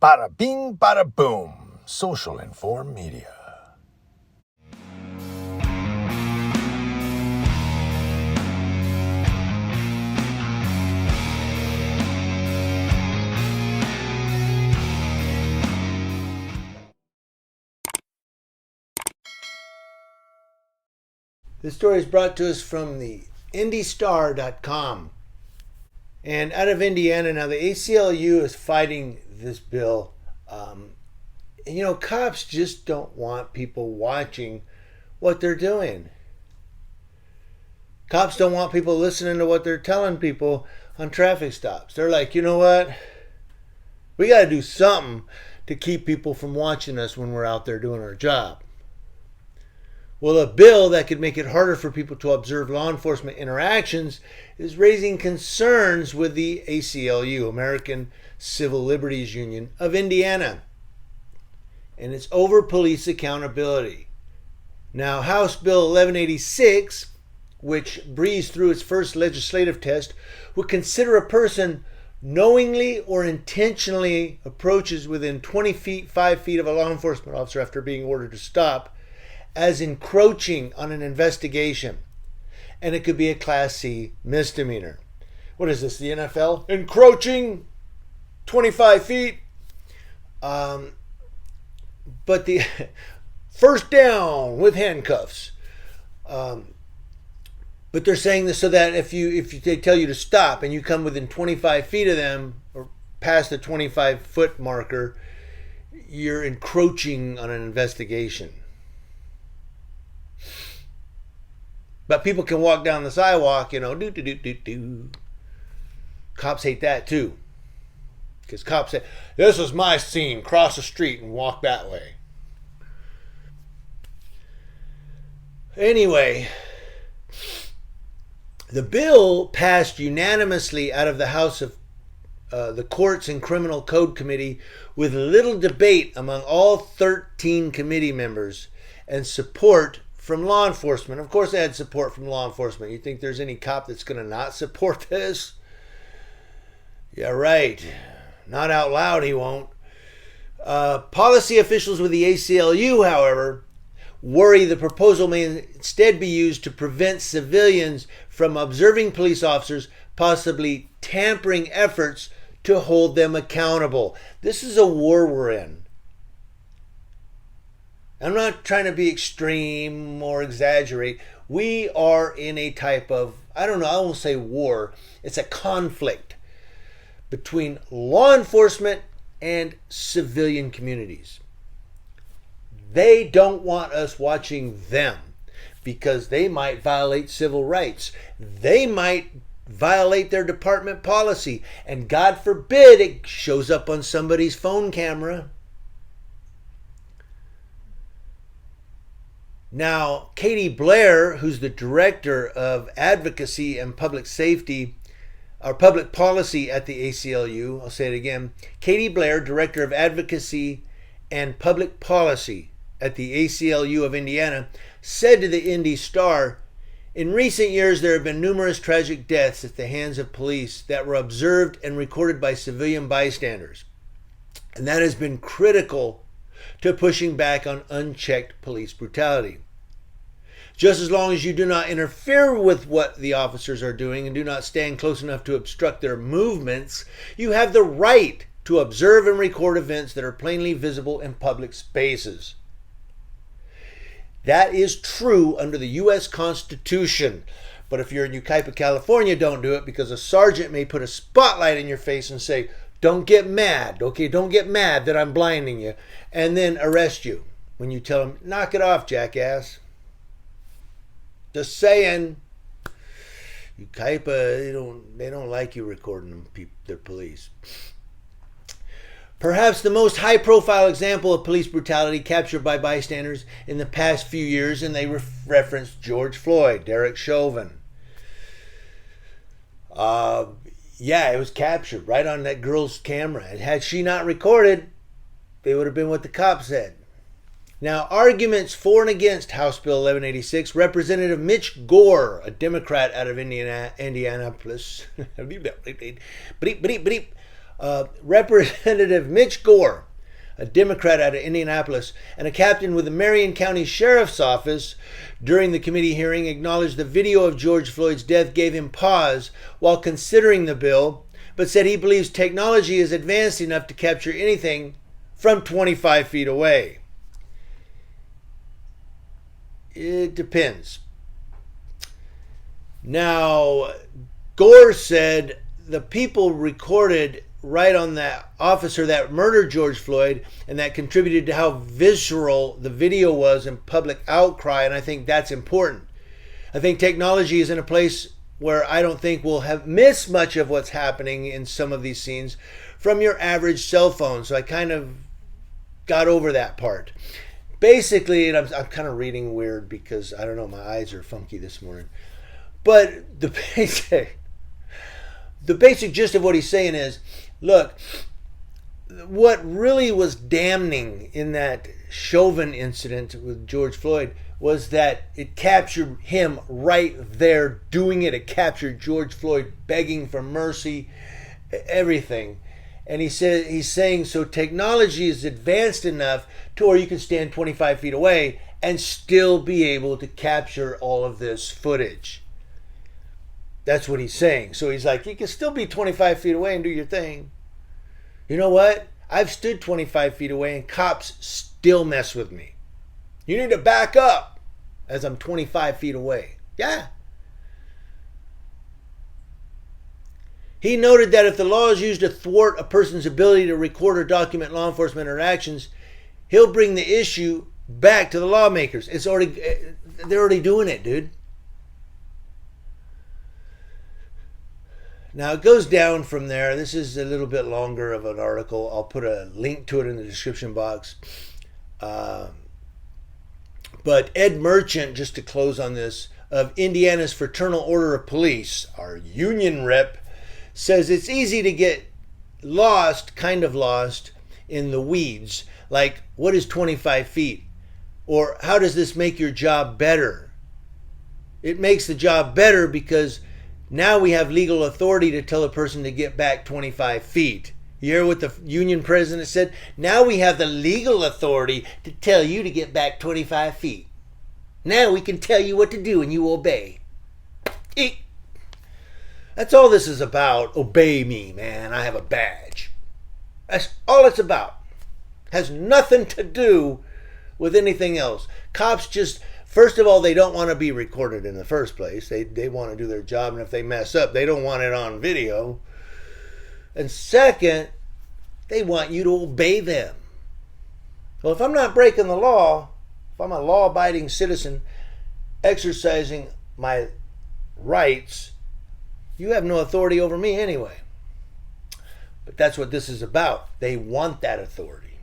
Bada bing, bada boom. Social Informed Media. This story is brought to us from the IndyStar.com. And out of Indiana, now the ACLU is fighting this bill. Cops just don't want people watching what they're doing. Cops don't want people listening to what they're telling people on traffic stops. They're like, you know what? We got to do something to keep people from watching us when we're out there doing our job. Well, a bill that could make it harder for people to observe law enforcement interactions is raising concerns with the ACLU, American Civil Liberties Union of Indiana. And it's over police accountability. Now, House Bill 1186, which breezed through its first legislative test, would consider a person knowingly or intentionally approaches within 5 feet of a law enforcement officer after being ordered to stop as encroaching on an investigation. And it could be a Class C misdemeanor. What is this, the NFL? Encroaching 25 feet. But the first down with handcuffs. But they're saying this so that if they tell you to stop and you come within 25 feet of them or past the 25-foot marker, you're encroaching on an investigation. But people can walk down the sidewalk, do. Cops hate that too. Because cops say, this is my scene, cross the street and walk that way. Anyway, the bill passed unanimously out of the House of the Courts and Criminal Code Committee with little debate among all 13 committee members and support from law enforcement. Of course they had support from law enforcement. You think there's any cop that's going to not support this? Yeah, right. Not out loud, he won't. Policy officials with the ACLU, however, worry the proposal may instead be used to prevent civilians from observing police officers, possibly tampering efforts to hold them accountable. This is a war we're in. I'm not trying to be extreme or exaggerate. We are in a type of, I won't say war. It's a conflict between law enforcement and civilian communities. They don't want us watching them because they might violate civil rights. They might violate their department policy. And God forbid it shows up on somebody's phone camera. Now, Katie Blair, who's the director of advocacy and public safety, or public policy at the ACLU, I'll say it again, Katie Blair, director of advocacy and public policy at the ACLU of Indiana, said to the Indy Star, in recent years there have been numerous tragic deaths at the hands of police that were observed and recorded by civilian bystanders. And that has been critical to pushing back on unchecked police brutality. Just as long as you do not interfere with what the officers are doing and do not stand close enough to obstruct their movements, you have the right to observe and record events that are plainly visible in public spaces. That is true under the U.S. Constitution. But if you're in Yucaipa, California, don't do it because a sergeant may put a spotlight in your face and say, don't get mad, okay? Don't get mad that I'm blinding you. And then arrest you when you tell them, knock it off, jackass. Just saying. Yucaipa, they don't like you recording them, their police. Perhaps the most high-profile example of police brutality captured by bystanders in the past few years, and they referenced George Floyd, Derek Chauvin. It was captured right on that girl's camera. And had she not recorded, it would have been what the cops said. Now, arguments for and against House Bill 1186, Representative Mitch Gore, a Democrat out of Indianapolis, Representative Mitch Gore, a Democrat out of Indianapolis, and a captain with the Marion County Sheriff's Office during the committee hearing acknowledged the video of George Floyd's death gave him pause while considering the bill, but said he believes technology is advanced enough to capture anything from 25 feet away. It depends. Now, Gore said the people recorded right on that officer that murdered George Floyd, and that contributed to how visceral the video was and public outcry, and I think that's important. I think technology is in a place where I don't think we'll have missed much of what's happening in some of these scenes from your average cell phone, so I kind of got over that part. Basically, and I'm kind of reading weird because, I don't know, my eyes are funky this morning, but the basic gist of what he's saying is, look, what really was damning in that Chauvin incident with George Floyd was that it captured him right there doing it. It captured George Floyd begging for mercy, everything. And he's saying, so technology is advanced enough to where you can stand 25 feet away and still be able to capture all of this footage. That's what he's saying. So he's like, you can still be 25 feet away and do your thing. You know what? I've stood 25 feet away and cops still mess with me. You need to back up as I'm 25 feet away. Yeah. He noted that if the law is used to thwart a person's ability to record or document law enforcement interactions, he'll bring the issue back to the lawmakers. They're already doing it, dude. Now it goes down from there. This is a little bit longer of an article. I'll put a link to it in the description box. But Ed Merchant, just to close on this, of Indiana's Fraternal Order of Police, our union rep, says it's easy to get lost, kind of lost, in the weeds. Like, what is 25 feet? Or how does this make your job better? It makes the job better because now we have legal authority to tell a person to get back 25 feet. You hear what the union president said? Now we have the legal authority to tell you to get back 25 feet. Now we can tell you what to do and you obey. That's all this is about. Obey me, man. I have a badge. That's all it's about. Has nothing to do with anything else. Cops just, first of all, they don't want to be recorded in the first place. They want to do their job, and if they mess up, they don't want it on video. And second, they want you to obey them. Well, if I'm not breaking the law, if I'm a law-abiding citizen exercising my rights, you have no authority over me anyway. But that's what this is about. They want that authority.